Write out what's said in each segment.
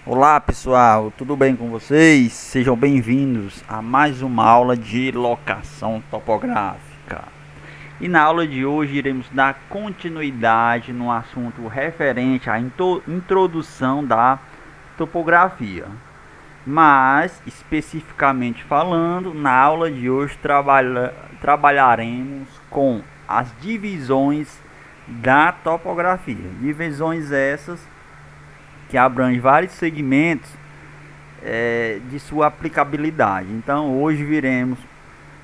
Olá pessoal, tudo bem com vocês? Sejam bem-vindos a mais uma aula de locação topográfica. E na aula de hoje iremos dar continuidade no assunto referente à introdução da topografia. Mas, especificamente falando, na aula de hoje trabalharemos com as divisões da topografia. Divisões essas que abrange vários segmentos de sua aplicabilidade. Então hoje viremos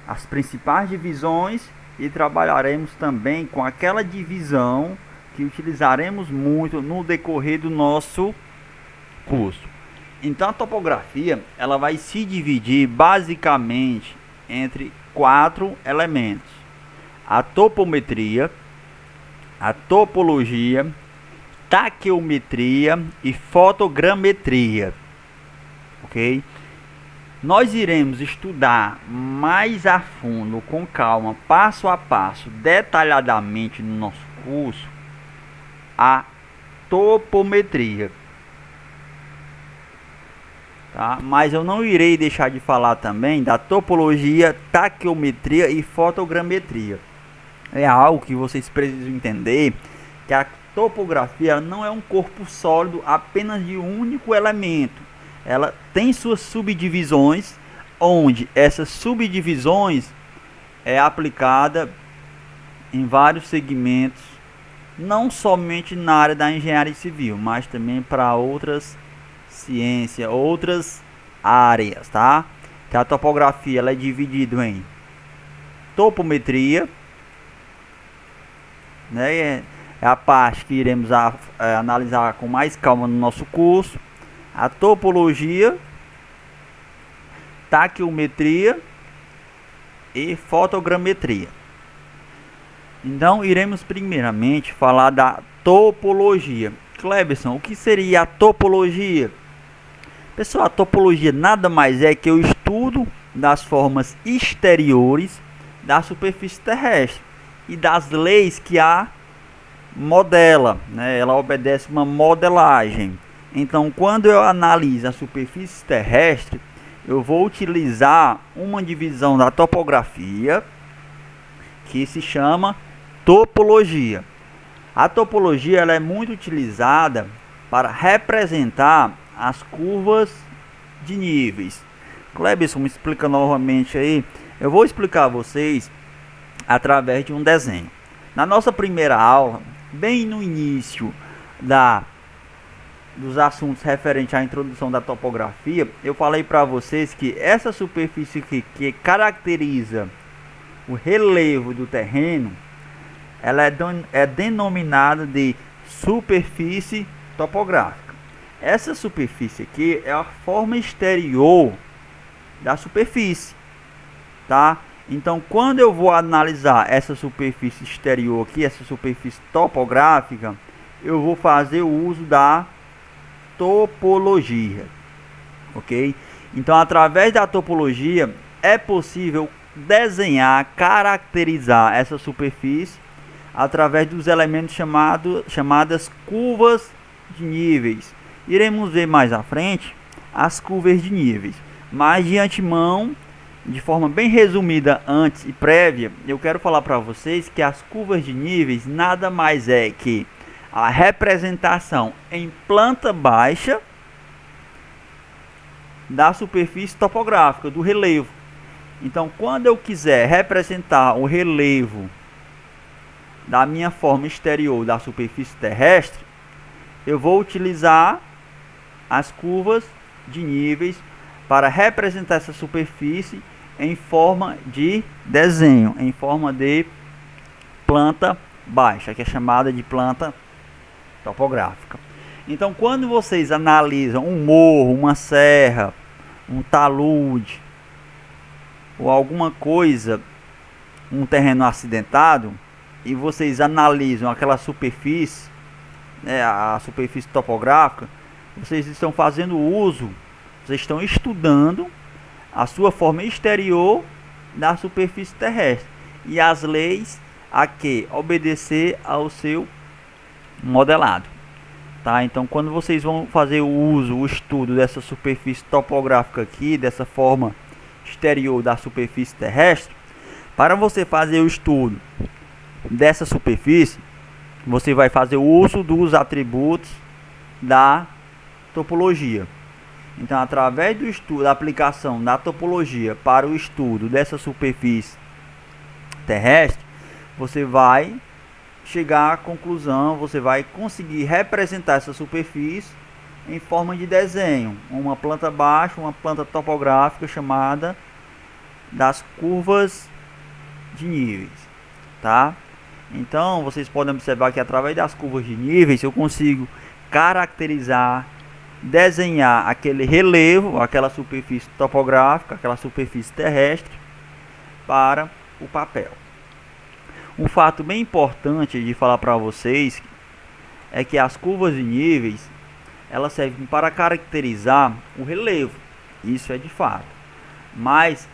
as principais divisões e trabalharemos também com aquela divisão que utilizaremos muito no decorrer do nosso curso. Então a topografia ela vai se dividir basicamente entre 4 elementos: a topometria, a topologia, taqueometria e fotogrametria, ok? Nós iremos estudar mais a fundo, com calma, passo a passo, detalhadamente no nosso curso, a topometria, tá? Mas eu não irei deixar de falar também da topologia, taqueometria e fotogrametria. É algo que vocês precisam entender, que a topografia não é um corpo sólido apenas de um único elemento. Ela tem suas subdivisões, onde essas subdivisões é aplicada em vários segmentos, não somente na área da engenharia civil, mas também para outras ciências, outras áreas, tá? Que a topografia ela é dividida em topometria, né? É a parte que iremos analisar com mais calma no nosso curso. A topologia, taqueometria e fotogrametria. Então iremos primeiramente falar da topologia. Cleberson, o que seria a topologia? Pessoal, a topologia nada mais é que o estudo das formas exteriores da superfície terrestre e das leis que a modela, né? Ela obedece uma modelagem. Então, quando eu analiso a superfície terrestre, eu vou utilizar uma divisão da topografia que se chama topologia. A topologia ela é muito utilizada para representar as curvas de níveis. Cleberson, me explica novamente aí. Eu vou explicar a vocês através de um desenho. Na nossa primeira aula, bem no início dos assuntos referentes à introdução da topografia, eu falei para vocês que essa superfície que caracteriza o relevo do terreno, ela é denominada de superfície topográfica. Essa superfície aqui é a forma exterior da superfície, tá? Então, quando eu vou analisar essa superfície exterior aqui, essa superfície topográfica, eu vou fazer o uso da topologia, ok? Então, através da topologia, é possível desenhar, caracterizar essa superfície através dos elementos chamadas curvas de níveis. Iremos ver mais à frente as curvas de níveis, mas de antemão, de forma bem resumida antes e prévia, eu quero falar para vocês que as curvas de níveis nada mais é que a representação em planta baixa da superfície topográfica, do relevo. Então, quando eu quiser representar o relevo da minha forma exterior da superfície terrestre, eu vou utilizar as curvas de níveis para representar essa superfície em forma de desenho, em forma de planta baixa, que é chamada de planta topográfica. Então, quando vocês analisam um morro, uma serra, um talude ou alguma coisa, um terreno acidentado, e vocês analisam aquela superfície, né, a superfície topográfica, vocês estão fazendo uso, vocês estão estudando a sua forma exterior da superfície terrestre e as leis a que obedecer ao seu modelado. tá? Então, quando vocês vão fazer o estudo dessa superfície topográfica aqui, dessa forma exterior da superfície terrestre, para você fazer o estudo dessa superfície, você vai fazer o uso dos atributos da topologia. Então, através do estudo, da aplicação da topologia para o estudo dessa superfície terrestre, você vai chegar à conclusão, você vai conseguir representar essa superfície em forma de desenho, uma planta baixa, uma planta topográfica chamada das curvas de níveis, tá? Então, vocês podem observar que através das curvas de níveis eu consigo caracterizar, desenhar aquele relevo, aquela superfície topográfica, aquela superfície terrestre para o papel. Um fato bem importante de falar para vocês é que as curvas de níveis elas servem para caracterizar o relevo, isso é de fato, mas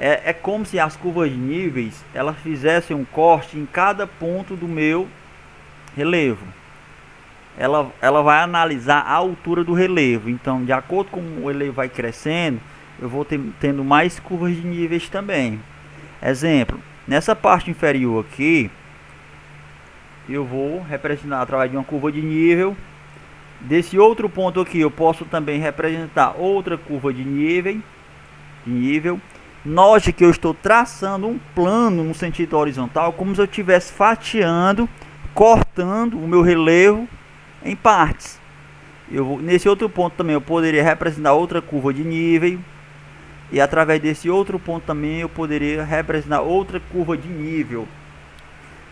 é como se as curvas de níveis elas fizessem um corte em cada ponto do meu relevo. Ela vai analisar a altura do relevo, então de acordo com o relevo vai crescendo, eu vou tendo mais curvas de níveis também. Exemplo, nessa parte inferior aqui, eu vou representar através de uma curva de nível. Desse outro ponto aqui, eu posso também representar outra curva de nível. Note que eu estou traçando um plano no sentido horizontal, como se eu estivesse fatiando, cortando o meu relevo em partes. Nesse outro ponto também eu poderia representar outra curva de nível. E através desse outro ponto também eu poderia representar outra curva de nível.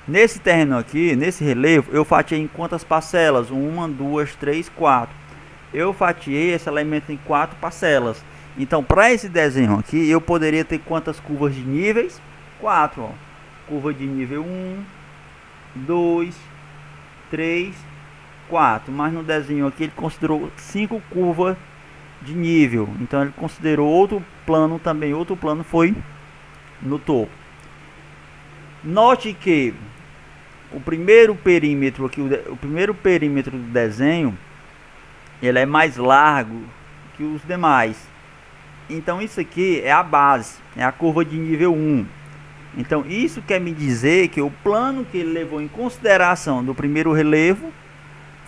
Nesse terreno aqui, nesse relevo, eu fatiei em quantas parcelas? 1, 2, 3, 4. Eu fatiei esse elemento em 4 parcelas. Então, para esse desenho aqui, eu poderia ter quantas curvas de níveis? 4. Ó. Curva de nível 1, 2, 3, 4. Mas no desenho aqui ele considerou 5 curvas de nível. Então ele considerou outro plano também. Outro plano foi no topo. Note que o primeiro perímetro aqui, o primeiro perímetro do desenho, ele é mais largo que os demais. Então isso aqui é a base, é a curva de nível 1. Então isso quer me dizer que o plano que ele levou em consideração do primeiro relevo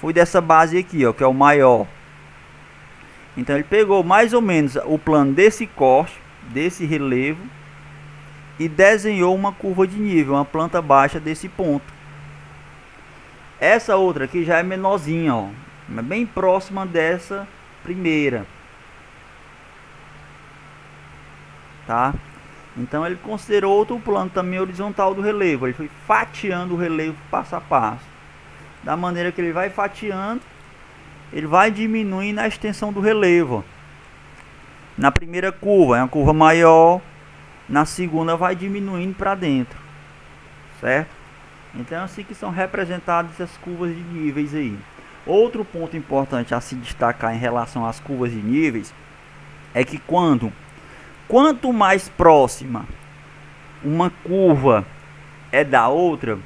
foi dessa base aqui, ó, que é o maior. Então ele pegou mais ou menos o plano desse corte, desse relevo, e desenhou uma curva de nível, uma planta baixa desse ponto. Essa outra aqui já é menorzinha, ó, é bem próxima dessa primeira. Tá? Então ele considerou outro plano também horizontal do relevo. Ele foi fatiando o relevo passo a passo. Da maneira que ele vai fatiando, ele vai diminuindo a extensão do relevo. Na primeira curva é uma curva maior, na segunda vai diminuindo para dentro, certo? Então é assim que são representadas essas curvas de níveis aí. Outro ponto importante a se destacar em relação às curvas de níveis é que quanto mais próxima uma curva é da outra,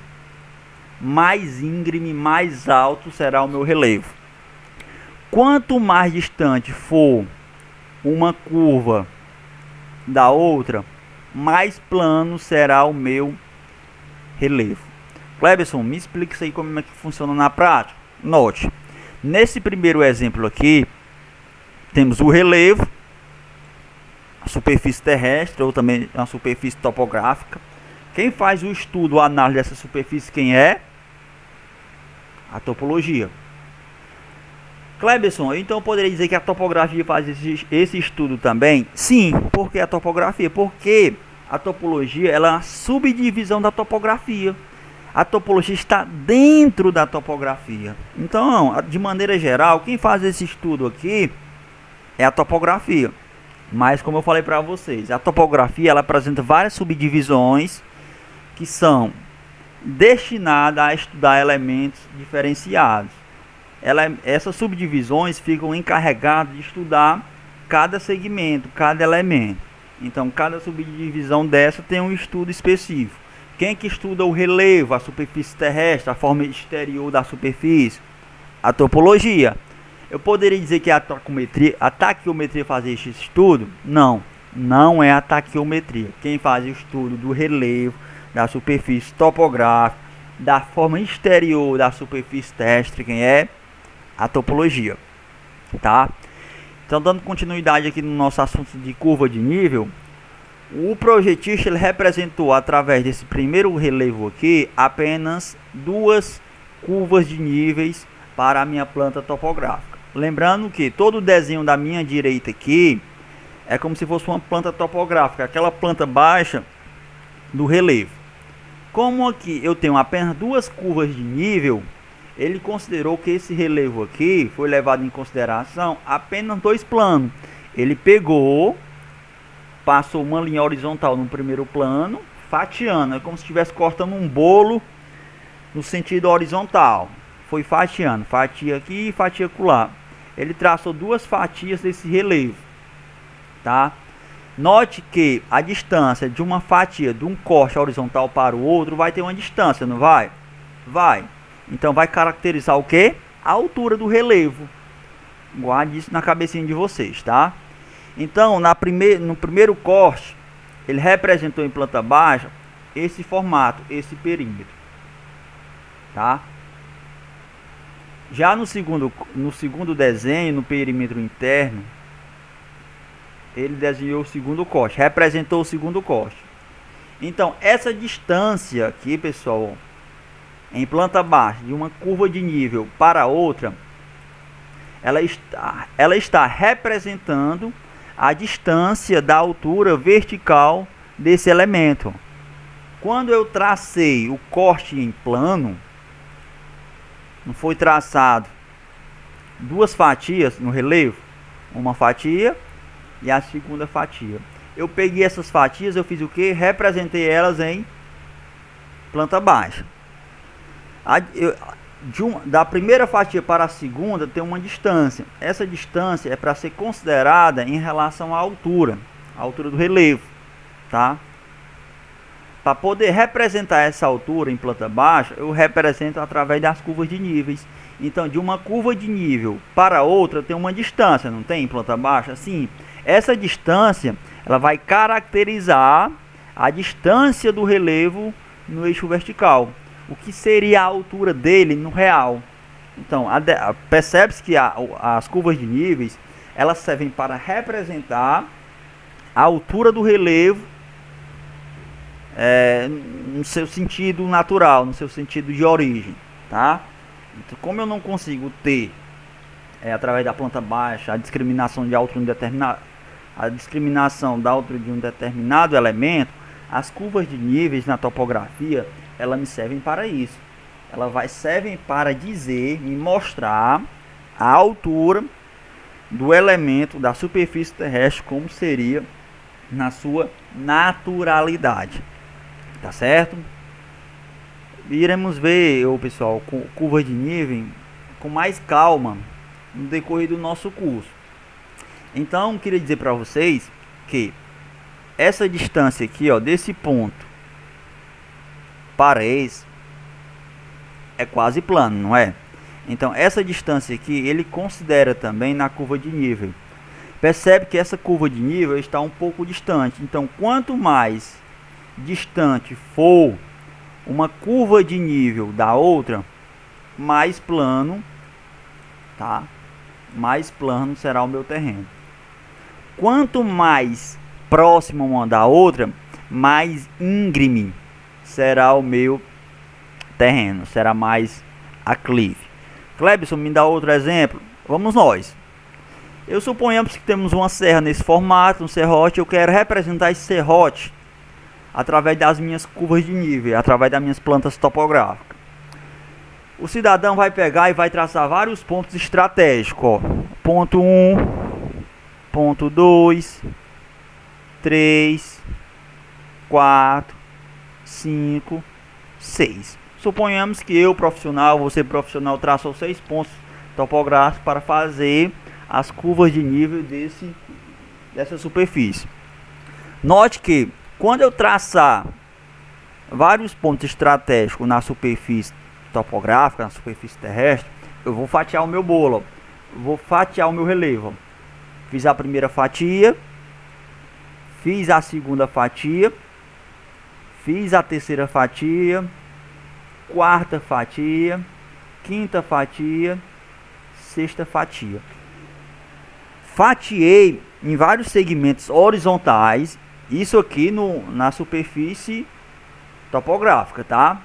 mais íngreme, mais alto será o meu relevo. Quanto mais distante for uma curva da outra, mais plano será o meu relevo. Cleberson, me explica isso aí como é que funciona na prática. Note, nesse primeiro exemplo aqui, temos o relevo, a superfície terrestre, ou também a superfície topográfica. Quem faz o estudo, a análise dessa superfície, quem é? A topologia. Cleberson, então eu poderia dizer que a topografia faz esse estudo também? Sim, porque a topografia? Porque a topologia ela é uma subdivisão da topografia. A topologia está dentro da topografia. Então, de maneira geral, quem faz esse estudo aqui é a topografia. Mas, como eu falei para vocês, a topografia ela apresenta várias subdivisões que são destinadas a estudar elementos diferenciados. Essas subdivisões ficam encarregadas de estudar cada segmento, cada elemento. Então, cada subdivisão dessa tem um estudo específico. Quem que estuda o relevo, a superfície terrestre, a forma exterior da superfície? A topologia. Eu poderia dizer que a taquiometria fazia esse estudo? Não, não é a taquiometria. Quem faz o estudo do relevo, da superfície topográfica, da forma exterior da superfície terrestre, quem é? A topologia, tá? Então, dando continuidade aqui no nosso assunto de curva de nível, o projetista ele representou através desse primeiro relevo aqui apenas duas curvas de níveis para a minha planta topográfica. Lembrando que todo o desenho da minha direita aqui é como se fosse uma planta topográfica, aquela planta baixa do relevo. Como aqui eu tenho apenas duas curvas de nível, ele considerou que esse relevo aqui foi levado em consideração apenas dois planos. Ele pegou, passou uma linha horizontal no primeiro plano, fatiando, é como se estivesse cortando um bolo no sentido horizontal. Foi fatiando, fatia aqui e fatia acolá. Ele traçou duas fatias desse relevo, tá? Note que a distância de uma fatia de um corte horizontal para o outro vai ter uma distância, não vai? Vai. Então vai caracterizar o que? A altura do relevo. Guarde isso na cabecinha de vocês, tá? Então, no primeiro corte, ele representou em planta baixa esse formato, esse perímetro, tá? Já no segundo desenho, no perímetro interno, ele desenhou o segundo corte, representou o segundo corte. Então, essa distância aqui, pessoal, em planta baixa, de uma curva de nível para outra, ela está representando a distância da altura vertical desse elemento. Quando eu tracei o corte em plano, não foi traçado duas fatias no relevo, uma fatia e a segunda fatia. Eu peguei essas fatias, eu fiz o que? Representei elas em planta baixa. Da primeira fatia para a segunda tem uma distância. Essa distância é para ser considerada em relação à altura do relevo, tá? Para poder representar essa altura em planta baixa, eu represento através das curvas de níveis. Então, de uma curva de nível para outra tem uma distância, não tem em planta baixa? Sim. Essa distância, ela vai caracterizar a distância do relevo no eixo vertical. O que seria a altura dele no real? Então, percebe-se que as curvas de níveis, elas servem para representar a altura do relevo no seu sentido natural, no seu sentido de origem, tá? Então, como eu não consigo ter através da planta baixa a discriminação de altura de um determinado elemento, as curvas de níveis na topografia, elas me servem para isso. Servem para dizer, me mostrar a altura do elemento da superfície terrestre, como seria na sua naturalidade. Tá certo? Iremos ver, pessoal, curva de nível com mais calma no decorrer do nosso curso. Então, queria dizer para vocês que essa distância aqui, ó, desse ponto para esse é quase plano, não é? Então, essa distância aqui ele considera também na curva de nível. Percebe que essa curva de nível está um pouco distante. Então, quanto mais distante for uma curva de nível da outra, mais plano, tá? Mais plano será o meu terreno. Quanto mais próximo uma da outra, mais íngreme será o meu terreno, será mais aclive. Clebson, me dá outro exemplo? Vamos nós. Eu suponhamos que temos uma serra nesse formato, um serrote. Eu quero representar esse serrote através das minhas curvas de nível, através das minhas plantas topográficas. O cidadão vai pegar e vai traçar vários pontos estratégicos, ó. Ponto 1, ponto 2, 3, 4, 5, 6. Suponhamos que eu, profissional, você profissional, traçou 6 pontos topográficos para fazer as curvas de nível dessa superfície. Note que quando eu traçar vários pontos estratégicos na superfície topográfica, na superfície terrestre, Eu vou fatiar o meu bolo, ó. Vou fatiar o meu relevo, ó. Fiz a primeira fatia, fiz a segunda fatia, fiz a terceira fatia, quarta fatia, quinta fatia, sexta fatia. Fatiei em vários segmentos horizontais, isso aqui na superfície topográfica, tá?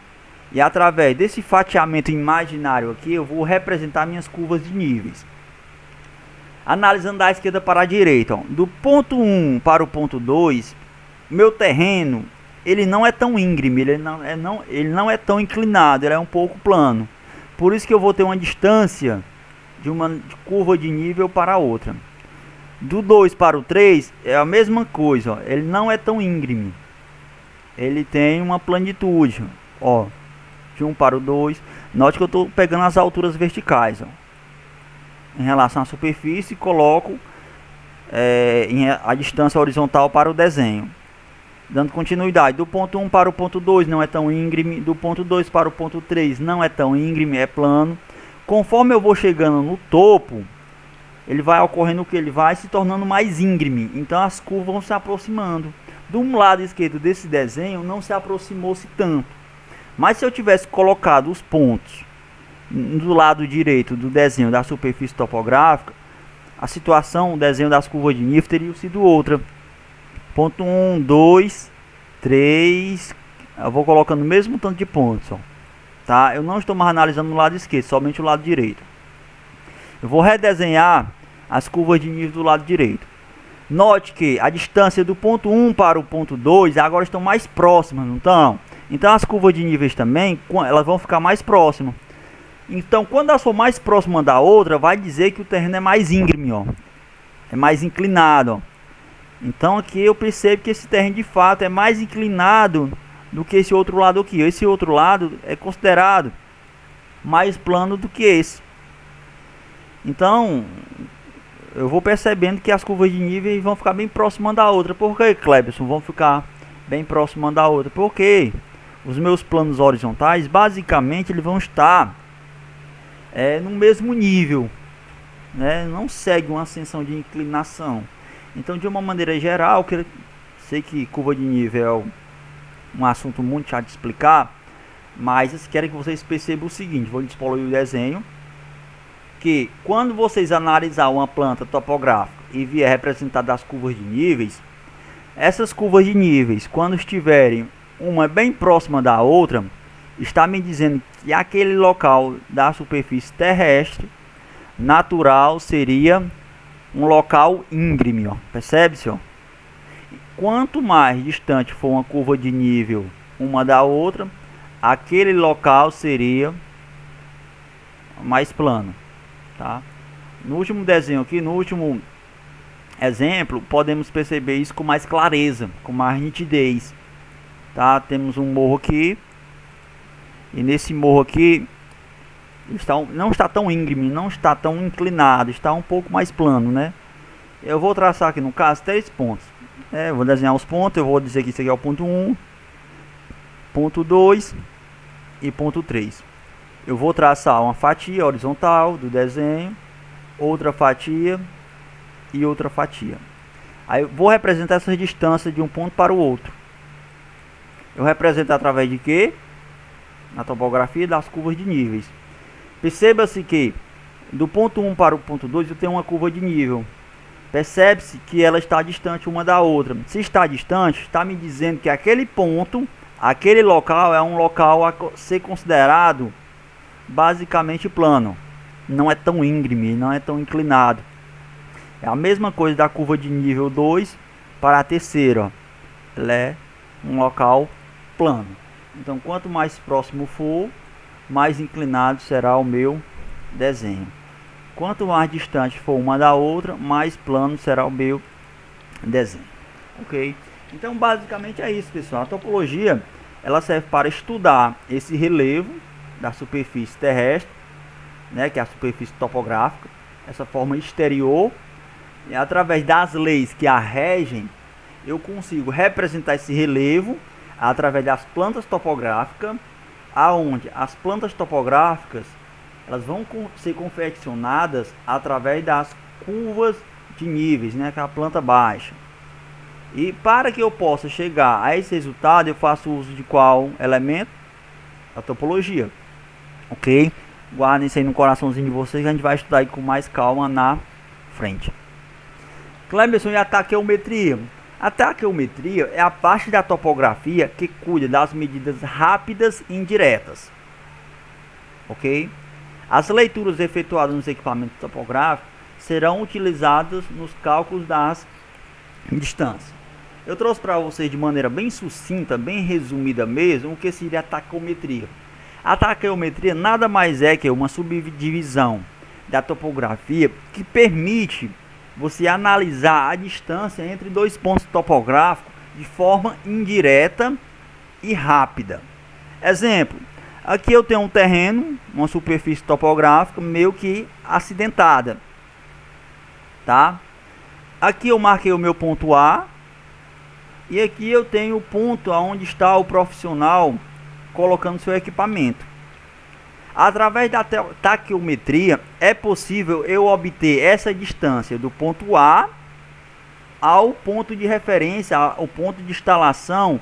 E através desse fatiamento imaginário aqui, eu vou representar minhas curvas de níveis. Analisando da esquerda para a direita, ó. Do ponto 1 para o ponto 2, meu terreno, ele não é tão íngreme, ele não é tão inclinado, ele é um pouco plano. Por isso que eu vou ter uma distância de uma curva de nível para a outra. Do 2 para o 3 é a mesma coisa, ó. Ele não é tão íngreme, ele tem uma planitude, ó. De 1 para o 2, note que eu estou pegando as alturas verticais, ó. Em relação à superfície, coloco a distância horizontal para o desenho. Dando continuidade, do ponto 1 para o ponto 2 não é tão íngreme, do ponto 2 para o ponto 3 não é tão íngreme, é plano. Conforme eu vou chegando no topo, ele vai ocorrendo que ele vai se tornando mais íngreme, então as curvas vão se aproximando. Do lado esquerdo desse desenho não se aproximou-se tanto, mas se eu tivesse colocado os pontos do lado direito do desenho da superfície topográfica, a situação, o desenho das curvas de nível teria sido outra. Ponto 1, 2, 3, eu vou colocando o mesmo tanto de pontos, ó. Tá? Eu não estou mais analisando no lado esquerdo, somente o lado direito. Eu vou redesenhar as curvas de nível do lado direito. Note que a distância do ponto 1 para o ponto 2 agora estão mais próximas, não estão? Então as curvas de níveis também, elas vão ficar mais próximas. Então quando elas for mais próximas da outra, vai dizer que o terreno é mais íngreme, ó. É mais inclinado, ó. Então aqui eu percebo que esse terreno de fato é mais inclinado do que esse outro lado aqui. Esse outro lado é considerado mais plano do que esse. Então eu vou percebendo que as curvas de nível vão ficar bem próximas da outra. Por que, Cleberson? Vão ficar bem próximas da outra? Porque os meus planos horizontais, basicamente, eles vão estar no mesmo nível, né? Não segue uma ascensão de inclinação. Então, de uma maneira geral, sei que curva de nível é um assunto muito chato de explicar, mas eu quero que vocês percebam o seguinte: vou explorar o desenho. Que quando vocês analisar uma planta topográfica e vier representada as curvas de níveis, essas curvas de níveis, quando estiverem uma bem próxima da outra, está me dizendo que aquele local da superfície terrestre natural seria um local íngreme, ó. Percebe-se, ó? Quanto mais distante for uma curva de nível uma da outra, aquele local seria mais plano. Tá? No último desenho aqui, no último exemplo, podemos perceber isso com mais clareza, com mais nitidez. Tá? Temos um morro aqui, e nesse morro aqui não está tão íngreme, não está tão inclinado, está um pouco mais plano, né? Eu vou traçar aqui no caso 3 pontos. Eu vou desenhar os pontos, eu vou dizer que isso aqui é o ponto 1, ponto 2 e ponto 3. Eu vou traçar uma fatia horizontal do desenho, outra fatia e outra fatia. Aí eu vou representar essas distâncias de um ponto para o outro. Eu represento através de quê? Na topografia das curvas de níveis. Perceba-se que do ponto 1 para o ponto 2 eu tenho uma curva de nível. Percebe-se que ela está distante uma da outra. Se está distante, está me dizendo que aquele ponto, aquele local é um local a ser considerado basicamente plano, não é tão íngreme, não é tão inclinado. É a mesma coisa da curva de nível 2 para a terceira, ó. Ela é um local plano. Então quanto mais próximo for, mais inclinado será o meu desenho. Quanto mais distante for uma da outra, mais plano será o meu desenho. Ok? Então basicamente é isso, pessoal. A topologia ela serve para estudar esse relevo da superfície terrestre, né, que é a superfície topográfica, essa forma exterior, e através das leis que a regem, eu consigo representar esse relevo através das plantas topográficas, aonde as plantas topográficas elas vão ser confeccionadas através das curvas de níveis, né, que é a planta baixa. E para que eu possa chegar a esse resultado, eu faço uso de qual elemento? A topologia. Ok? Guardem isso aí no coraçãozinho de vocês, que a gente vai estudar aí com mais calma na frente. Cleberson, e a taqueometria? A taqueometria é a parte da topografia que cuida das medidas rápidas e indiretas. Ok? As leituras efetuadas nos equipamentos topográficos serão utilizadas nos cálculos das distâncias. Eu trouxe para vocês de maneira bem sucinta, bem resumida mesmo, o que seria a taqueometria. A taqueometria nada mais é que uma subdivisão da topografia que permite você analisar a distância entre dois pontos topográficos de forma indireta e rápida. Exemplo, aqui eu tenho um terreno, uma superfície topográfica meio que acidentada, tá? Aqui eu marquei o meu ponto A, e aqui eu tenho o ponto onde está o profissional colocando seu equipamento. Através da taqueometria é possível eu obter essa distância do ponto A ao ponto de referência, ao ponto de instalação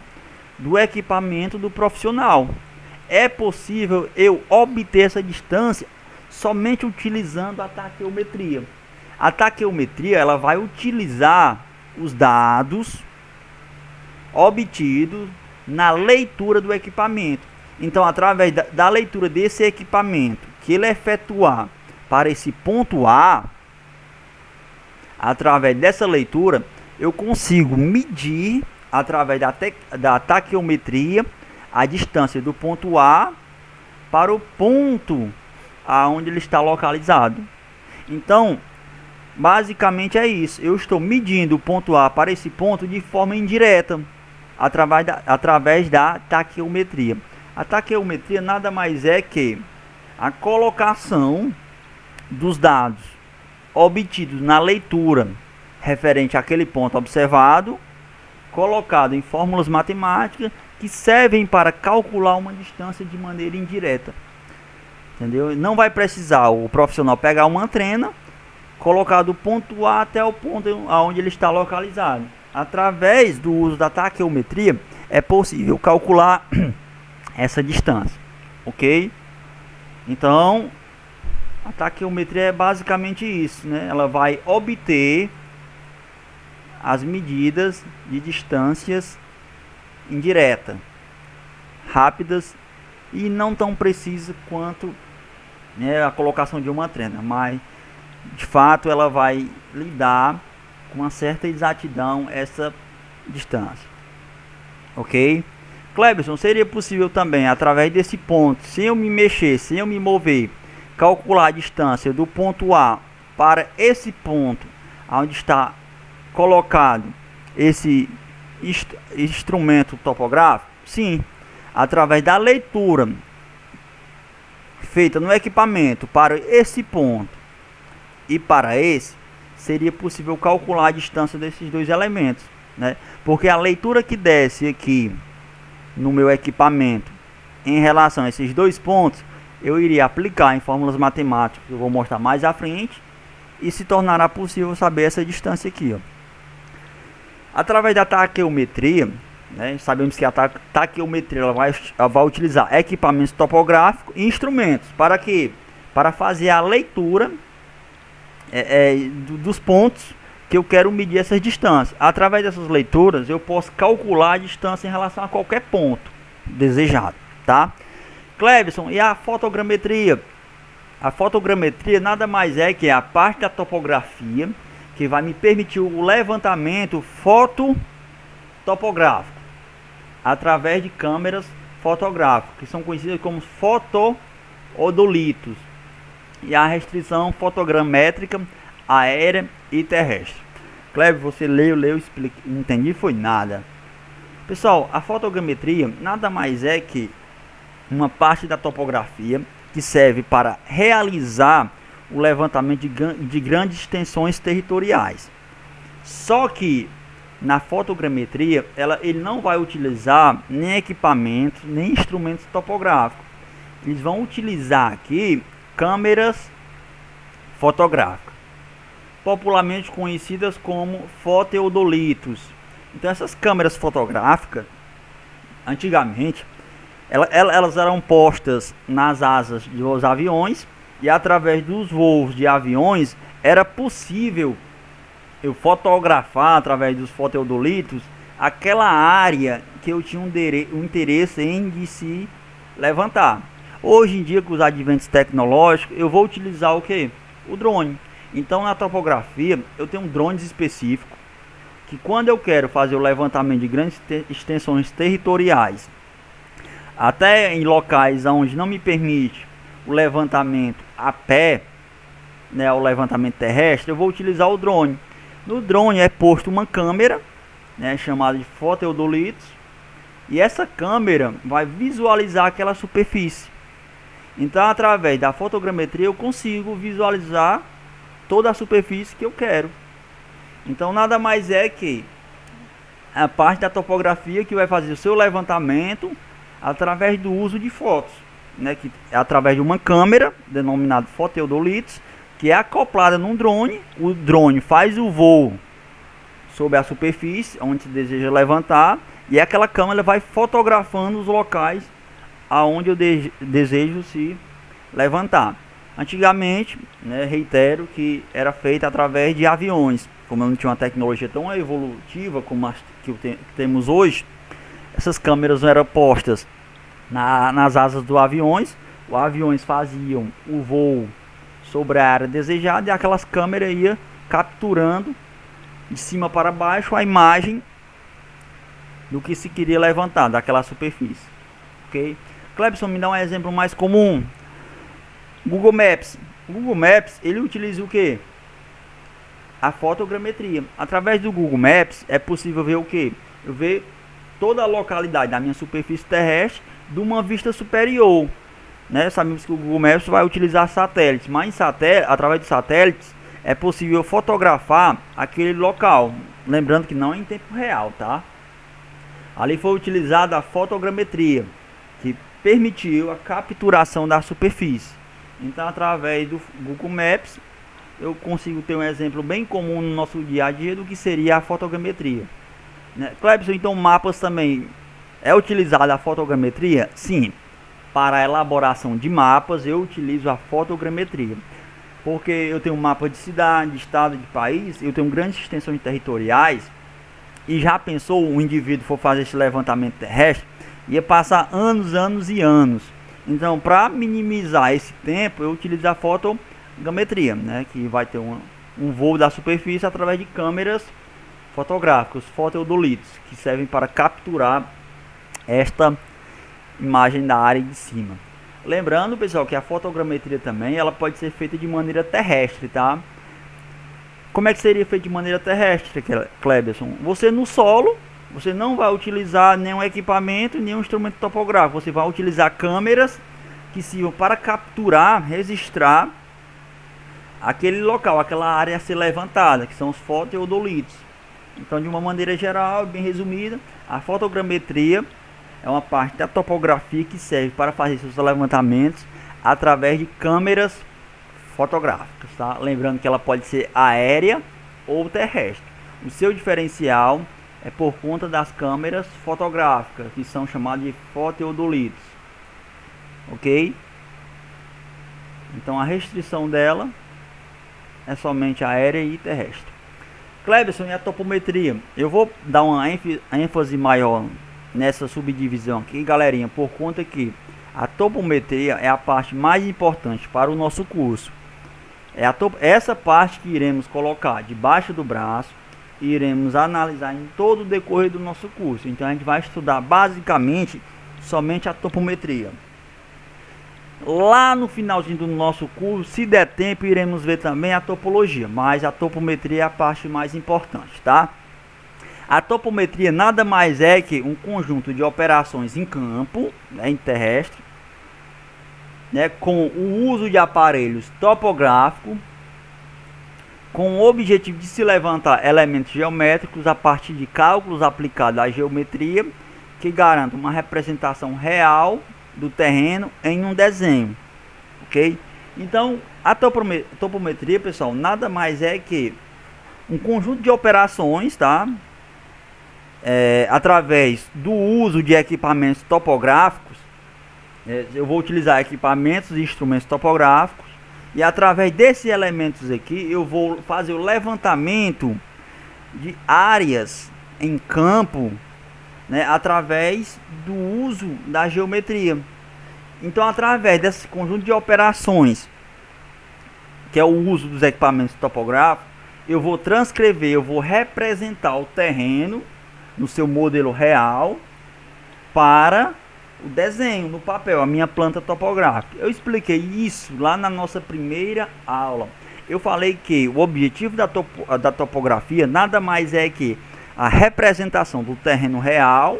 do equipamento do profissional. É possível eu obter essa distância somente utilizando a taqueometria. A taqueometria ela vai utilizar os dados obtidos na leitura do equipamento. Então, através da leitura desse equipamento que ele efetuar para esse ponto A, através dessa leitura, eu consigo medir, através da taqueometria, a distância do ponto A para o ponto aonde ele está localizado. Então, basicamente é isso. Eu estou medindo o ponto A para esse ponto de forma indireta, através da taqueometria. A taqueometria nada mais é que a colocação dos dados obtidos na leitura referente àquele ponto observado, colocado em fórmulas matemáticas que servem para calcular uma distância de maneira indireta. Entendeu? Não vai precisar o profissional pegar uma trena, colocar do ponto A até o ponto onde ele está localizado. Através do uso da taqueometria é possível calcular essa distância, ok? Então, a taqueometria é basicamente isso, né? Ela vai obter as medidas de distâncias indiretas, rápidas e não tão precisas quanto, né, a colocação de uma trena, mas de fato ela vai lidar com uma certa exatidão essa distância, ok? Cleberson, seria possível também, através desse ponto, sem eu me mexer, sem eu me mover, calcular a distância do ponto A para esse ponto onde está colocado esse instrumento topográfico? Sim, através da leitura feita no equipamento para esse ponto e para esse, seria possível calcular a distância desses dois elementos, né? Porque a leitura que desce aqui no meu equipamento em relação a esses dois pontos, eu iria aplicar em fórmulas matemáticas que eu vou mostrar mais à frente, e se tornará possível saber essa distância aqui, ó. Através da taqueometria, né, sabemos que a taqueometria ela vai utilizar equipamentos topográficos e instrumentos para quê? Para fazer a leitura dos pontos que eu quero medir essas distâncias. Através dessas leituras eu posso calcular a distância em relação a qualquer ponto desejado, tá? Cleberson, e a fotogrametria? A fotogrametria nada mais é que a parte da topografia que vai me permitir o levantamento fototopográfico através de câmeras fotográficas, que são conhecidas como fotoodolitos, e a restrição fotogramétrica aérea e terrestre. Cleber, você leu, explica, não entendi, foi nada. Pessoal, a fotogrametria nada mais é que uma parte da topografia que serve para realizar o levantamento de grandes extensões territoriais. Só que na fotogrametria ele não vai utilizar nem equipamentos nem instrumentos topográficos. Eles vão utilizar aqui câmeras fotográficas, popularmente conhecidas como fototeodolitos. Então essas câmeras fotográficas, antigamente, elas eram postas nas asas dos aviões, e através dos voos de aviões era possível eu fotografar através dos fototeodolitos aquela área que eu tinha um interesse em de se levantar. Hoje em dia, com os adventos tecnológicos, eu vou utilizar o que? O drone. Então na topografia eu tenho um drone específico que, quando eu quero fazer o levantamento de grandes extensões territoriais, até em locais onde não me permite o levantamento a pé, né, o levantamento terrestre, eu vou utilizar o drone. No drone é posto uma câmera, né, chamada de fototeodolitos, e essa câmera vai visualizar aquela superfície. Então, através da fotogrametria, eu consigo visualizar toda a superfície que eu quero. Então, nada mais é que a parte da topografia que vai fazer o seu levantamento através do uso de fotos, né, que é através de uma câmera denominada fototeodolitos, que é acoplada num drone. O drone faz o voo sobre a superfície onde se deseja levantar, e aquela câmera vai fotografando os locais aonde eu desejo se levantar. Antigamente, né, reitero que era feita através de aviões. Como eu não tinha uma tecnologia tão evolutiva como as que temos hoje, essas câmeras eram postas nas asas dos aviões. Os aviões faziam o voo sobre a área desejada, e aquelas câmeras iam capturando de cima para baixo a imagem do que se queria levantar daquela superfície. Ok? Clebson, me dá um exemplo mais comum. Google Maps. O Google Maps, ele utiliza o que? A fotogrametria. Através do Google Maps é possível ver o que? Eu ver toda a localidade da minha superfície terrestre de uma vista superior, né? Sabemos que o Google Maps vai utilizar satélites, mas através de satélites é possível fotografar aquele local. Lembrando que não é em tempo real, tá? Ali foi utilizada a fotogrametria, que permitiu a capturação da superfície. Então, através do Google Maps, eu consigo ter um exemplo bem comum no nosso dia a dia do que seria a fotogrametria, né? Clebson, então mapas também é utilizada a fotogrametria? Sim. Para a elaboração de mapas eu utilizo a fotogrametria, porque eu tenho um mapa de cidade, de estado, de país, eu tenho grandes extensões territoriais. E já pensou, o indivíduo for fazer esse levantamento terrestre, ia passar anos e anos. Então, para minimizar esse tempo, eu utilizo a fotogrametria, né, que vai ter um voo da superfície através de câmeras fotográficas, fototeodolitos, que servem para capturar esta imagem da área de cima. Lembrando, pessoal, que a fotogrametria também ela pode ser feita de maneira terrestre, tá? Como é que seria feito de maneira terrestre, Clebson? Você no solo, você não vai utilizar nenhum equipamento, nenhum instrumento topográfico. Você vai utilizar câmeras que sirvam para capturar, registrar aquele local, aquela área a ser levantada, que são os fototeodolitos. Então, de uma maneira geral, bem resumida, a fotogrametria é uma parte da topografia que serve para fazer seus levantamentos através de câmeras fotográficas, tá? Lembrando que ela pode ser aérea ou terrestre. O seu diferencial é por conta das câmeras fotográficas, que são chamadas de fototeodolitos. Ok? Então a restrição dela é somente aérea e terrestre. Clebson, e a topometria? Eu vou dar uma ênfase maior nessa subdivisão aqui, galerinha, por conta que a topometria é a parte mais importante para o nosso curso. É essa parte que iremos colocar debaixo do braço e iremos analisar em todo o decorrer do nosso curso. Então a gente vai estudar basicamente somente a topometria. Lá no finalzinho do nosso curso, se der tempo, iremos ver também a topologia, mas a topometria é a parte mais importante, tá? A topometria nada mais é que um conjunto de operações em campo, né, em terrestre, né, com o uso de aparelhos topográficos, com o objetivo de se levantar elementos geométricos a partir de cálculos aplicados à geometria, que garantam uma representação real do terreno em um desenho, ok? Então, a topometria, pessoal, nada mais é que um conjunto de operações, tá? Através do uso de equipamentos topográficos, eu vou utilizar equipamentos e instrumentos topográficos, e através desses elementos aqui eu vou fazer o levantamento de áreas em campo, né, através do uso da geometria. Então, através desse conjunto de operações, que é o uso dos equipamentos topográficos, eu vou transcrever, eu vou representar o terreno no seu modelo real para o desenho no papel, a minha planta topográfica. Eu expliquei isso lá na nossa primeira aula. Eu falei que o objetivo da topografia nada mais é que a representação do terreno real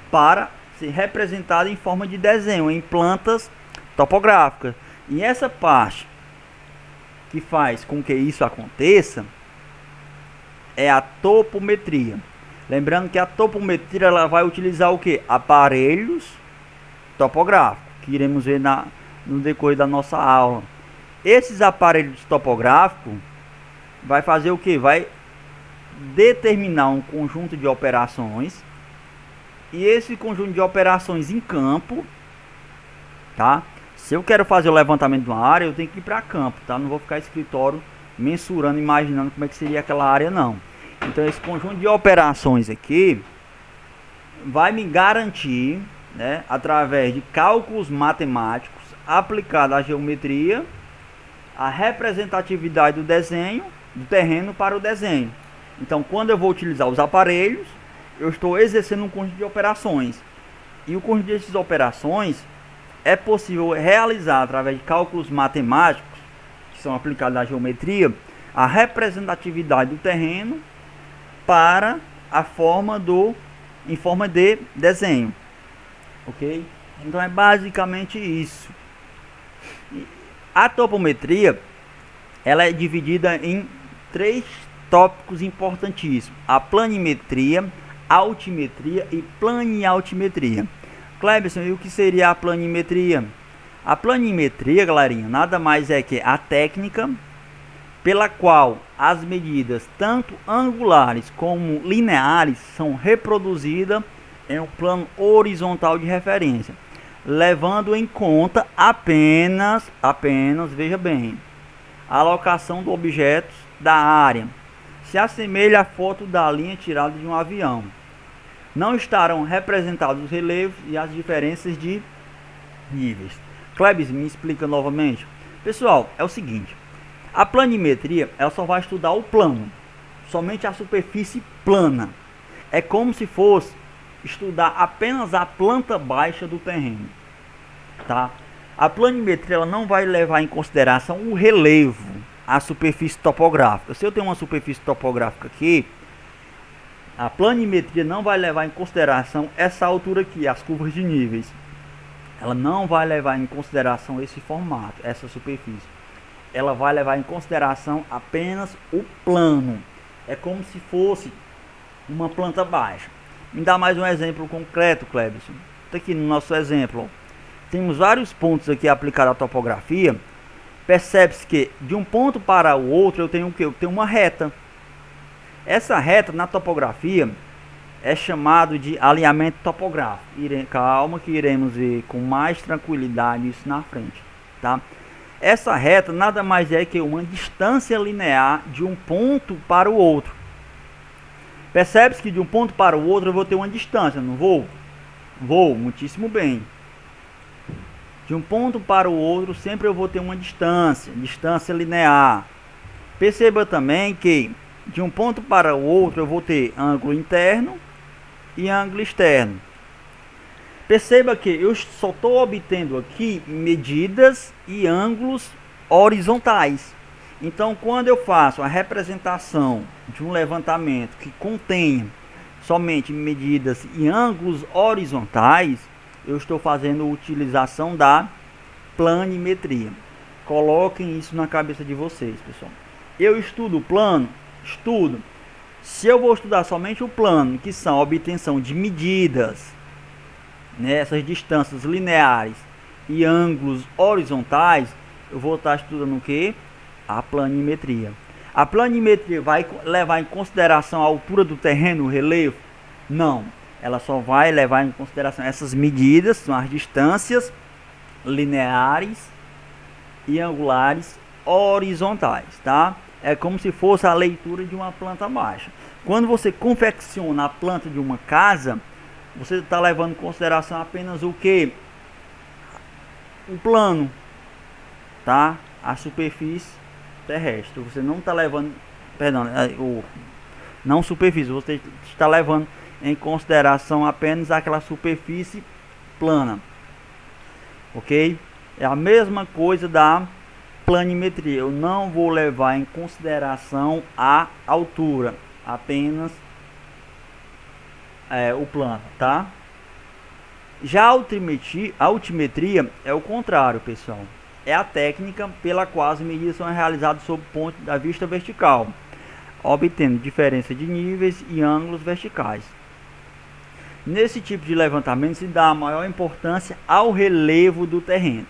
para ser representada em forma de desenho em plantas topográficas. E essa parte que faz com que isso aconteça é a topometria. Lembrando que a topometria ela vai utilizar o que? Aparelhos topográficos, que iremos ver no decorrer da nossa aula. Esses aparelhos topográficos vai fazer o que? Vai determinar um conjunto de operações, e esse conjunto de operações em campo, tá? Se eu quero fazer o levantamento de uma área, eu tenho que ir para campo, tá? Não vou ficar em escritório mensurando, imaginando como é que seria aquela área, não. Então esse conjunto de operações aqui vai me garantir, né, através de cálculos matemáticos aplicados à geometria, a representatividade do desenho, do terreno para o desenho. Então, quando eu vou utilizar os aparelhos, eu estou exercendo um conjunto de operações. E o conjunto dessas operações é possível realizar através de cálculos matemáticos, que são aplicados à geometria, a representatividade do terreno para a forma em forma de desenho. Ok? Então é basicamente isso. A topometria ela é dividida em 3 tópicos importantíssimos: a planimetria, altimetria e planialtimetria. Cleberson, e o que seria a planimetria? A planimetria, galerinha, nada mais é que a técnica pela qual as medidas tanto angulares como lineares são reproduzidas em um plano horizontal de referência, levando em conta apenas, veja bem, a locação do objeto da área. Se assemelha à foto da linha tirada de um avião. Não estarão representados os relevos e as diferenças de níveis. Klebs, me explica novamente. Pessoal, é o seguinte: a planimetria ela só vai estudar o plano, somente a superfície plana. É como se fosse estudar apenas a planta baixa do terreno, tá? A planimetria ela não vai levar em consideração o relevo, a superfície topográfica. Se eu tenho uma superfície topográfica aqui, a planimetria não vai levar em consideração essa altura aqui, as curvas de níveis. Ela não vai levar em consideração esse formato, essa superfície. Ela vai levar em consideração apenas o plano. É como se fosse uma planta baixa. Me dá mais um exemplo concreto, Cleberson. Tá aqui no nosso exemplo, ó. Temos vários pontos aqui aplicados à topografia. Percebe-se que de um ponto para o outro eu tenho o que? Eu tenho uma reta. Essa reta na topografia é chamado de alinhamento topográfico. Calma que iremos ver com mais tranquilidade isso na frente, tá? Essa reta nada mais é que uma distância linear de um ponto para o outro. Percebe-se que de um ponto para o outro eu vou ter uma distância, não vou? Vou, muitíssimo bem. De um ponto para o outro sempre eu vou ter uma distância linear. Perceba também que de um ponto para o outro eu vou ter ângulo interno e ângulo externo. Perceba que eu só estou obtendo aqui medidas e ângulos horizontais. Então, quando eu faço a representação de um levantamento que contém somente medidas e ângulos horizontais, eu estou fazendo utilização da planimetria. Coloquem isso na cabeça de vocês, pessoal. Eu estudo o plano? Estudo. Se eu vou estudar somente o plano, que são a obtenção de medidas, né, essas distâncias lineares e ângulos horizontais, eu vou estar estudando o que? A planimetria. A planimetria vai levar em consideração a altura do terreno, o relevo? Não. Ela só vai levar em consideração essas medidas, são as distâncias lineares e angulares horizontais, tá? É como se fosse a leitura de uma planta baixa. Quando você confecciona a planta de uma casa, você está levando em consideração apenas o que? O plano, tá? A superfície terrestre. Você não está levando, perdão, não superfície, você está levando em consideração apenas aquela superfície plana, ok? É a mesma coisa da planimetria. Eu não vou levar em consideração a altura, apenas o plano, tá? Já a altimetria é o contrário, pessoal. É a técnica pela qual as medidas são realizadas sob o ponto da vista vertical, obtendo diferença de níveis e ângulos verticais. Nesse tipo de levantamento se dá a maior importância ao relevo do terreno.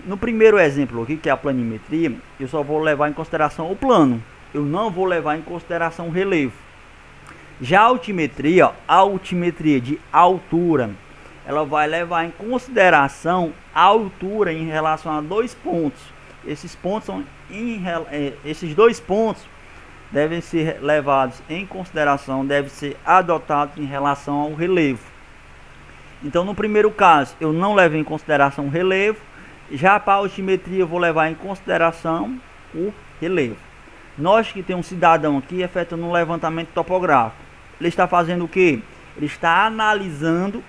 No primeiro exemplo aqui, que é a planimetria, eu só vou levar em consideração o plano. Eu não vou levar em consideração o relevo. Já a altimetria de altura, ela vai levar em consideração a altura em relação a dois pontos. Esses dois pontos devem ser levados em consideração, devem ser adotados em relação ao relevo. Então, no primeiro caso, eu não levo em consideração o relevo. Já para a altimetria, eu vou levar em consideração o relevo. Nós que tem um cidadão aqui efetuando um levantamento topográfico. Ele está fazendo o que? Ele está analisando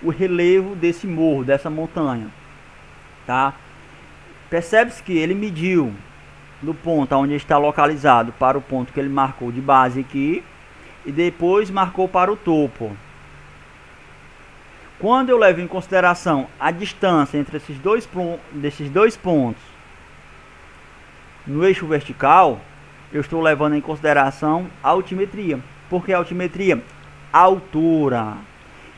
o relevo desse morro, dessa montanha, tá? Percebe-se que ele mediu do ponto onde está localizado para o ponto que ele marcou de base aqui e depois marcou para o topo. Quando eu levo em consideração a distância entre esses dois pontos no eixo vertical, eu estou levando em consideração a altimetria. Por que a altimetria? Altura.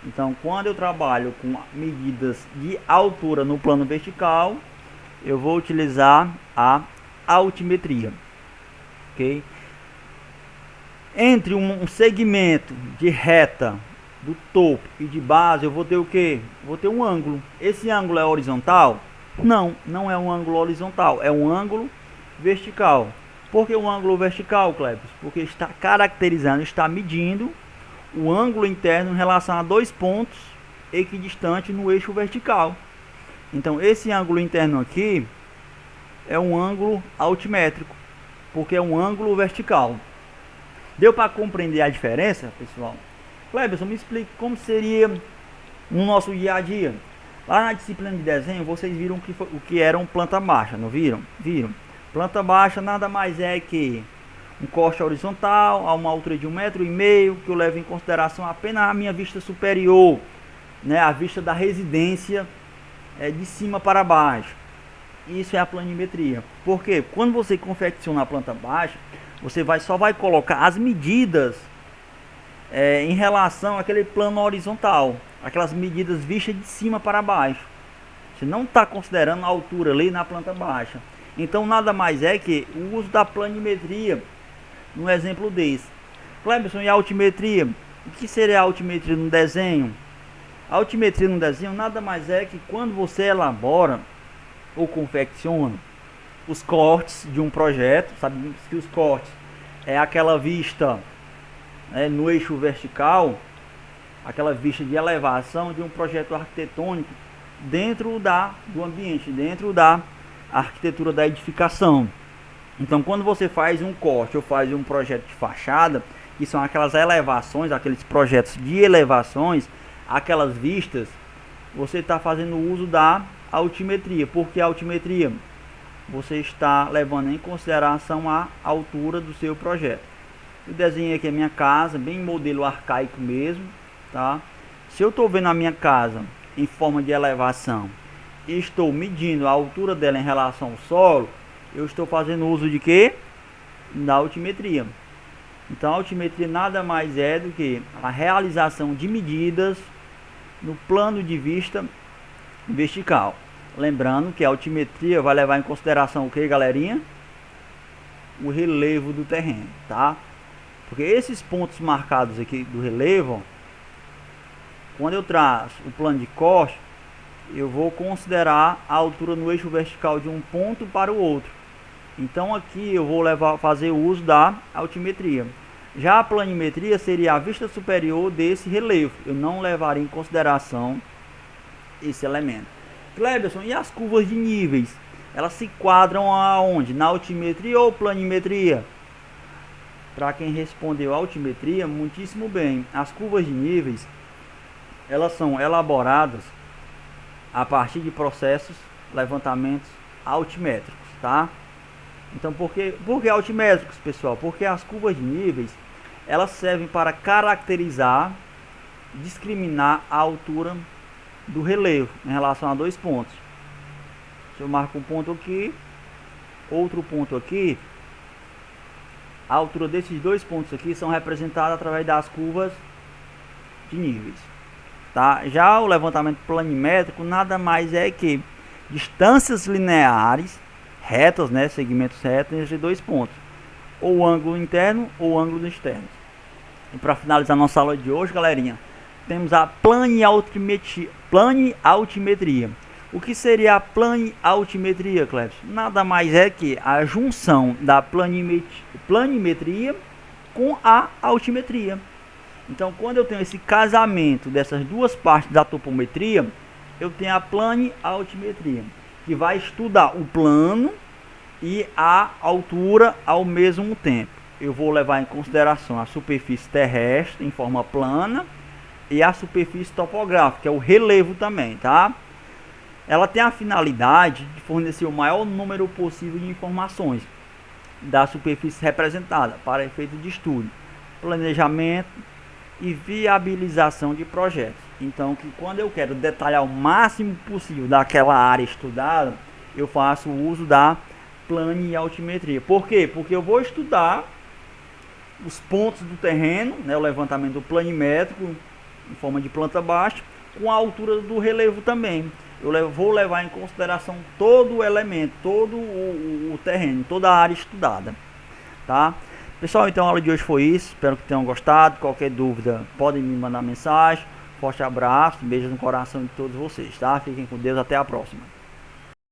Então, quando eu trabalho com medidas de altura no plano vertical, eu vou utilizar a altimetria, ok? Entre um segmento de reta do topo e de base, eu vou ter o que? Vou ter um ângulo. Esse ângulo é horizontal? Não, não é um ângulo horizontal, é um ângulo vertical. Por que um ângulo vertical, Cleber? Porque está caracterizando, está medindo o ângulo interno em relação a dois pontos equidistantes no eixo vertical. Então, esse ângulo interno aqui é um ângulo altimétrico, porque é um ângulo vertical. Deu para compreender a diferença, pessoal? Cleberson, me explique como seria no nosso dia a dia. Lá na disciplina de desenho, vocês viram o que era um planta baixa, não viram? Viram? Planta baixa nada mais é que um corte horizontal a uma altura de 1,5 metro, que eu levo em consideração apenas a minha vista superior, né, a vista da residência de cima para baixo. Isso é a planimetria. Porque quando você confecciona a planta baixa, você só vai colocar as medidas em relação àquele plano horizontal, aquelas medidas vistas de cima para baixo. Você não está considerando a altura ali na planta baixa. Então nada mais é que o uso da planimetria no exemplo desse. Cleberson, e a altimetria? O que seria a altimetria no desenho? A altimetria no desenho nada mais é que quando você elabora ou confecciona os cortes de um projeto, sabe que os cortes é aquela vista no eixo vertical, aquela vista de elevação de um projeto arquitetônico dentro do ambiente, dentro da arquitetura da edificação. Então, quando você faz um corte ou faz um projeto de fachada, que são aquelas elevações, aqueles projetos de elevações, aquelas vistas, você está fazendo uso da altimetria. Por que a altimetria? Você está levando em consideração a altura do seu projeto. Eu desenhei aqui a minha casa, bem modelo arcaico mesmo, tá? Se eu estou vendo a minha casa em forma de elevação e estou medindo a altura dela em relação ao solo, eu estou fazendo uso de quê? Da altimetria. Então a altimetria nada mais é do que a realização de medidas no plano de vista vertical. Lembrando que a altimetria vai levar em consideração o que, galerinha? O relevo do terreno, tá? Porque esses pontos marcados aqui do relevo, quando eu traço o plano de corte, eu vou considerar a altura no eixo vertical de um ponto para o outro. Então aqui eu vou fazer o uso da altimetria. Já a planimetria seria a vista superior desse relevo. Eu não levaria em consideração esse elemento. Cleberson, e as curvas de níveis? Elas se quadram aonde? Na altimetria ou planimetria? Para quem respondeu altimetria, muitíssimo bem. As curvas de níveis, elas são elaboradas a partir de processos, levantamentos altimétricos, tá? Então, por que altimétricos, pessoal? Porque as curvas de níveis, elas servem para caracterizar, discriminar a altura do relevo em relação a dois pontos. Se eu marco um ponto aqui, outro ponto aqui, a altura desses dois pontos aqui são representadas através das curvas de níveis, tá? Já o levantamento planimétrico nada mais é que distâncias lineares retas, né, segmentos retos entre dois pontos, ou ângulo interno ou ângulo externo. E para finalizar nossa aula de hoje, galerinha, temos a planialtimetria. O que seria a planialtimetria, Cleves? Nada mais é que a junção da planimetria com a altimetria. Então, quando eu tenho esse casamento dessas duas partes da topometria, eu tenho a planialtimetria, que vai estudar o plano e a altura ao mesmo tempo. Eu vou levar em consideração a superfície terrestre em forma plana e a superfície topográfica, que é o relevo também, tá? Ela tem a finalidade de fornecer o maior número possível de informações da superfície representada para efeito de estudo, planejamento e viabilização de projetos. Então, que quando eu quero detalhar o máximo possível daquela área estudada, eu faço o uso da planialtimetria. Por quê? Porque eu vou estudar os pontos do terreno, né, o levantamento planimétrico em forma de planta baixa, com a altura do relevo também. Eu vou levar em consideração todo o elemento, todo o terreno, toda a área estudada, tá? Pessoal, então a aula de hoje foi isso. Espero que tenham gostado. Qualquer dúvida, podem me mandar mensagem. Forte abraço, beijo no coração de todos vocês, tá? Fiquem com Deus, até a próxima.